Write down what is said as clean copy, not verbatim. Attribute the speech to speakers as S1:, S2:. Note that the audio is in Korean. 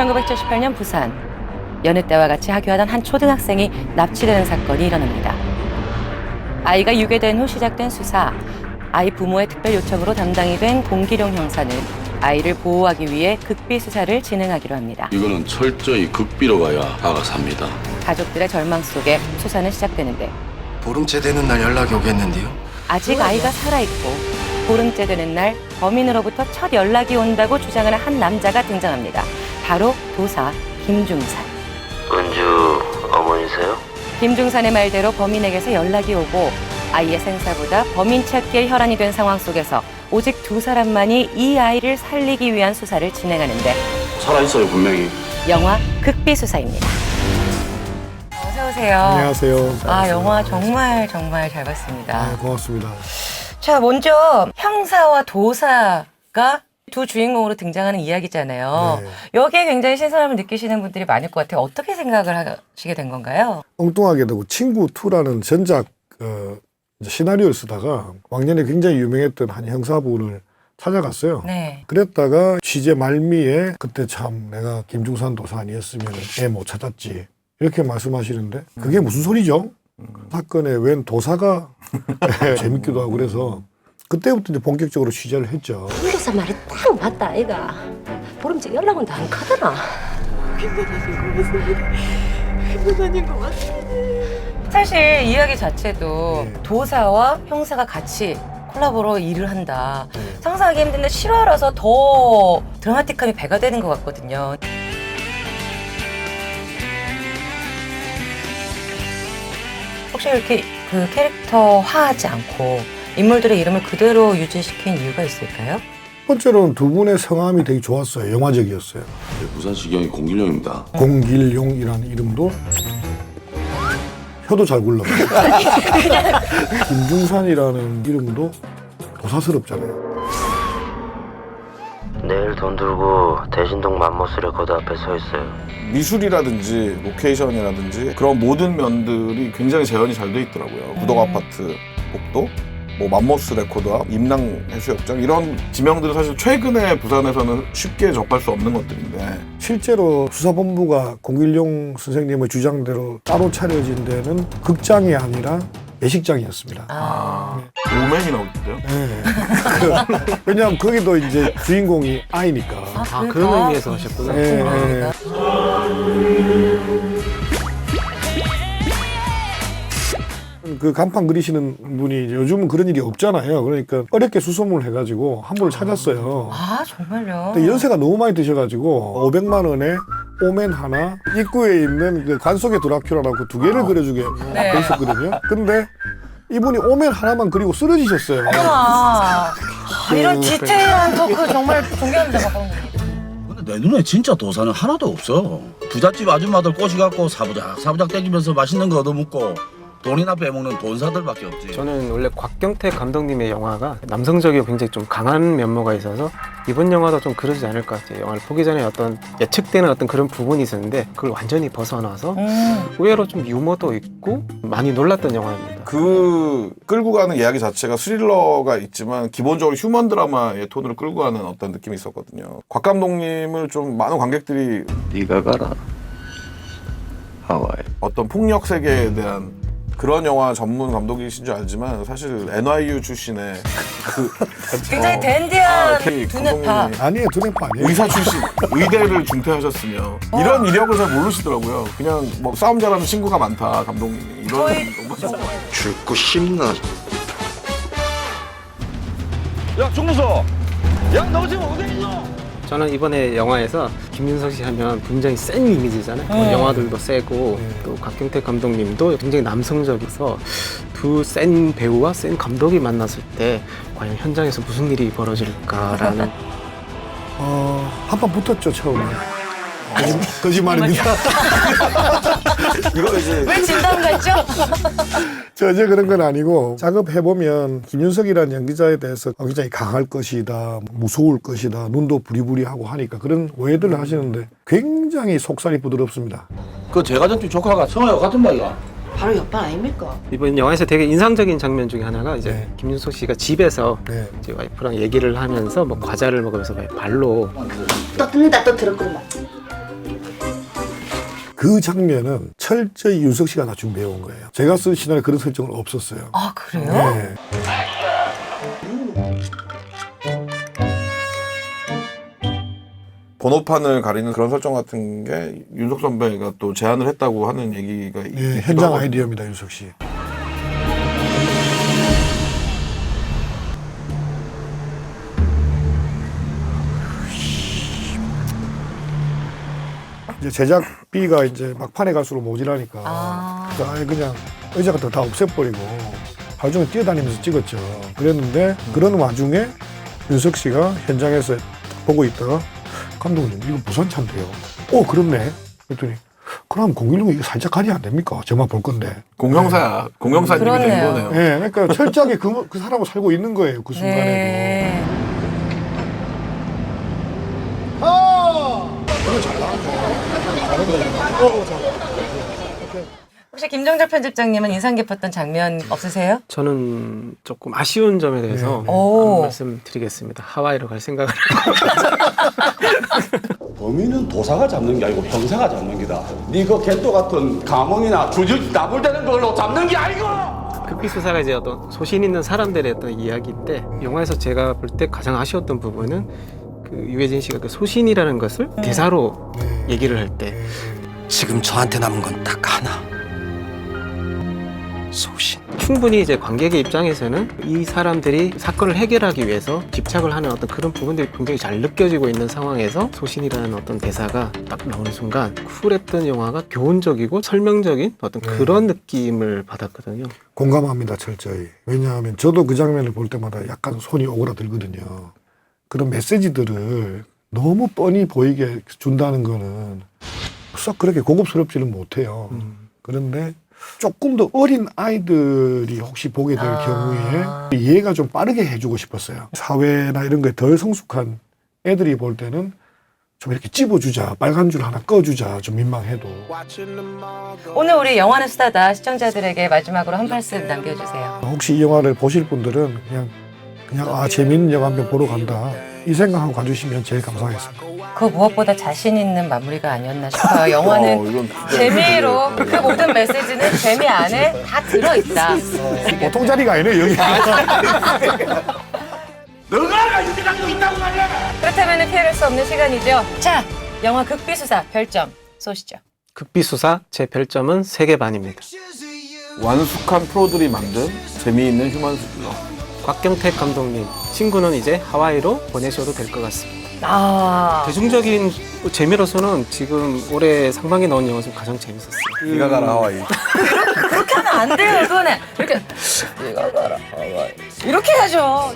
S1: 1978년 부산. 여느 때와 같이 하교하던 한 초등학생이 납치되는 사건이 일어납니다. 아이가 유괴된 후 시작된 수사. 아이 부모의 특별 요청으로 담당이 된 공기룡 형사는 아이를 보호하기 위해 극비 수사를 진행하기로 합니다.
S2: 이거는 철저히 극비로 가야 아가 삽니다.
S1: 가족들의 절망 속에 수사는 시작되는데
S3: 보름째 되는 날 연락이 오겠는데요.
S1: 아직 아이가 살아있고 보름째 되는 날 범인으로부터 첫 연락이 온다고 주장하는 한 남자가 등장합니다. 바로 도사 김중산.
S4: 은주 어머니세요?
S1: 김중산의 말대로 범인에게서 연락이 오고 아이의 생사보다 범인 찾기에 혈안이 된 상황 속에서 오직 두 사람만이 이 아이를 살리기 위한 수사를 진행하는데
S2: 살아있어요, 분명히.
S1: 영화 극비수사입니다. 어서 오세요.
S5: 안녕하세요.
S1: 영화 정말 잘 봤습니다.
S5: 고맙습니다.
S1: 자, 먼저 형사와 도사가 두 주인공으로 등장하는 이야기잖아요.
S5: 네.
S1: 여기에 굉장히 신선함을 느끼시는 분들이 많을 것 같아요. 어떻게 생각을 하시게 된 건가요?
S5: 엉뚱하게도 친구2라는 전작 시나리오를 쓰다가 왕년에 굉장히 유명했던 한 형사분을 찾아갔어요.
S1: 네.
S5: 그랬다가 취재 말미에 그때 참 내가 김중산 도사 아니었으면 애 못 찾았지 이렇게 말씀하시는데 그게 무슨 소리죠? 사건에 웬 도사가 재밌기도 하고 그래서 그때부터 이제 본격적으로 취재를 했죠.
S6: 김교사 말이 딱 맞다 아이가. 보름째 연락 온다 안 가더나. 빈곤아닌 것 같습니다.
S1: 사실 이야기 자체도
S5: 네.
S1: 도사와 형사가 같이 콜라보로 일을 한다.
S5: 네.
S1: 상상하기 힘든데 실화라서 더 드라마틱함이 배가 되는 것 같거든요. 혹시 이렇게 그 캐릭터화하지 않고 인물들의 이름을 그대로 유지시킨 이유가 있을까요?
S5: 첫 번째로는 두 분의 성함이 되게 좋았어요. 영화적이었어요.
S2: 부산시경이 공길령입니다.
S5: 공길용이라는 이름도 혀도 잘 굴러요. 김중산이라는 이름도 도사스럽잖아요.
S4: 내일 돈 들고 대신동 맘모스 레코드 앞에 서 있어요.
S7: 미술이라든지 로케이션이라든지 그런 모든 면들이 굉장히 재현이 잘 돼 있더라고요. 구덕 아파트 복도, 뭐 맘모스 레코드 앞, 임랑 해수욕장 이런 지명들은 사실 최근에 부산에서는 쉽게 접할 수 없는 것들인데
S5: 실제로 수사본부가 공길용 선생님의 주장대로 따로 차려진 데는 극장이 아니라 예식장이었습니다.
S7: 오맨이 나오던데요?
S5: 네. 왜냐하면 거기도 이제 주인공이 아이니까.
S1: 그런 의미에서 하셨구나.
S5: 네, 네. 그 간판 그리시는 분이 요즘은 그런 일이 없잖아요. 그러니까 어렵게 수소문을 해가지고 한 분을 찾았어요.
S1: 아, 정말요?
S5: 근데 연세가 너무 많이 드셔가지고 500만 원에 오멘 하나 입구에 있는 그 관속의 드라큘라라고 두 개를 그려주게
S1: 네.
S5: 돼 있었거든요. 근데 이분이 오멘 하나만 그리고 쓰러지셨어요.
S1: 이런 디테일한 토크 정말 존경합니다.
S8: 근데 내 눈에 진짜 도사는 하나도 없어. 부잣집 아줌마들 꼬시갖고 사부작 땡기면서 맛있는 거 얻어먹고 돈이나 빼먹는 돈사들밖에 없지.
S9: 저는 원래 곽경태 감독님의 영화가 남성적이고 굉장히 좀 강한 면모가 있어서 이번 영화도 좀 그러지 않을 것 같아요. 영화를 보기 전에 어떤 예측되는 어떤 그런 부분이 있었는데 그걸 완전히 벗어나서 의외로 좀 유머도 있고 많이 놀랐던 영화입니다.
S7: 그 끌고 가는 이야기 자체가 스릴러가 있지만 기본적으로 휴먼 드라마의 톤으로 끌고 가는 어떤 느낌이 있었거든요. 곽 감독님을 좀 많은 관객들이
S4: 네가 가라 하와이.
S7: 어떤 폭력 세계에 대한 그런 영화 전문 감독이신 줄 알지만 사실 NYU 출신의
S1: 굉장히 댄디한
S7: K
S1: 두뇌파.
S7: 감독님이
S5: 아니에요, 두뇌파 아니에요.
S7: 의사 출신, 의대를 중퇴하셨으며 이런 이력을 잘 모르시더라고요. 그냥 뭐 싸움 잘하는 친구가 많다 감독님이 이런
S3: 죽고 싶나?
S10: 야 종무서 야 너 지금 어디 있어?
S9: 저는 이번에 영화에서 김윤석 씨 하면 굉장히 센 이미지잖아요. 영화들도 세고 또 곽경태 감독님도 굉장히 남성적이서 두 센 배우와 센 감독이 만났을 때 과연 현장에서 무슨 일이 벌어질까라는
S5: 한판 붙었죠, 처음에. 거짓말입니다.
S7: 이거 이제
S1: 왜 진담 같죠?
S5: 전혀 그런 건 아니고 작업해보면 김윤석이라는 연기자에 대해서 굉장히 강할 것이다, 무서울 것이다, 눈도 부리부리하고 하니까 그런 오해들을 하시는데 굉장히 속살이 부드럽습니다.
S8: 그 제가 전주 조카가 성화와 같은 바이가.
S6: 바로 옆방 아닙니까?
S9: 이번 영화에서 되게 인상적인 장면 중에 하나가 이제
S5: 네.
S9: 김윤석 씨가 집에서
S5: 네.
S9: 이제 와이프랑 얘기를 하면서 뭐 과자를 먹으면서 발로
S6: 또 듣는다 또 들었구만.
S5: 그 장면은 철저히 윤석 씨가 다 준비해 온 거예요. 제가 쓴 시나리오에 그런 설정은 없었어요.
S1: 아, 그래요?
S5: 네.
S7: 번호판을 가리는 그런 설정 같은 게 윤석 선배가 또 제안을 했다고 하는 얘기가
S5: 네,
S7: 있기도
S5: 현장
S7: 하거든요.
S5: 아이디어입니다, 윤석 씨. 이제 제작비가 이제 막판에 갈수록 모자라니까 그래서 아예 그냥 의자 같은 거 다 없애버리고 하루 종일 뛰어다니면서 찍었죠. 그랬는데 그런 와중에 윤석 씨가 현장에서 보고 있다가 감독님 이거 부산 차인데요. 그렇네. 그랬더니 그럼 016 이거 살짝 가리 안 됩니까? 저만 볼 건데.
S7: 공형사야. 공형사님이 된
S1: 그러네요.
S7: 거네요.
S5: 네, 그러니까 철저하게 그 사람을 살고 있는 거예요. 그 순간에도.
S1: 네. 혹시 김정철 편집장님은 인상 깊었던 장면 없으세요?
S9: 저는 조금 아쉬운 점에 대해서
S5: 네.
S1: 오.
S9: 말씀드리겠습니다. 하와이로 갈 생각을
S10: 범인은 도사가 잡는 게 아니고 병사가 잡는 기다. 니그 개또 같은 감옥이나 주주 나불대는 걸로 잡는 게 아니고.
S9: 극비 수사가 이제 어떤 소신 있는 사람들의 어떤 이야기인데 영화에서 제가 볼 때 가장 아쉬웠던 부분은 그 유해진 씨가 그 소신이라는 것을 대사로 얘기를 할 때
S3: 지금 저한테 남은 건 딱 하나. 소신.
S9: 충분히 이제 관객의 입장에서는 이 사람들이 사건을 해결하기 위해서 집착을 하는 어떤 그런 부분들이 굉장히 잘 느껴지고 있는 상황에서 소신이라는 어떤 대사가 딱 나오는 순간 쿨했던 영화가 교훈적이고 설명적인 어떤 그런 느낌을 받았거든요.
S5: 공감합니다, 철저히. 왜냐하면 저도 그 장면을 볼 때마다 약간 손이 오그라들거든요. 그런 메시지들을 너무 뻔히 보이게 준다는 거는 썩 그렇게 고급스럽지는 못해요. 그런데 조금 더 어린 아이들이 혹시 보게 될 경우에 이해가 좀 빠르게 해주고 싶었어요. 사회나 이런 거에 덜 성숙한 애들이 볼 때는 좀 이렇게 찝어주자, 빨간 줄 하나 꺼주자, 좀 민망해도.
S1: 오늘 우리 영화는 수다다 시청자들에게 마지막으로 한 말씀 남겨주세요.
S5: 혹시 이 영화를 보실 분들은 그냥 재밌는 영화 한 편 보러 간다 이 생각하고 가주시면 제일 감사하겠습니다.
S1: 그 무엇보다 자신 있는 마무리가 아니었나 싶어요. 영화는
S7: 이건 진짜
S1: 재미로 그 모든 메시지는 재미 안에 다 들어있다.
S5: 보통 자리가 아니네 여기.
S1: 그렇다면 피해갈 수 없는 시간이죠. 자, 영화 극비수사 별점 쏘시죠.
S9: 극비 수사 제 별점은 3개 반입니다.
S7: 완숙한 프로들이 만든 재미있는 휴먼 스릴러.
S9: 곽경택 감독님 친구는 이제 하와이로 보내셔도 될 것 같습니다. 대중적인 재미로서는 지금 올해 상반기에 나온 영화 중 가장 재밌었어요.
S7: 네가 가라 하와이.
S1: 그렇게 하면 안 돼요, 이거는. 이렇게 네가 가라 하와이. 이렇게 해야죠.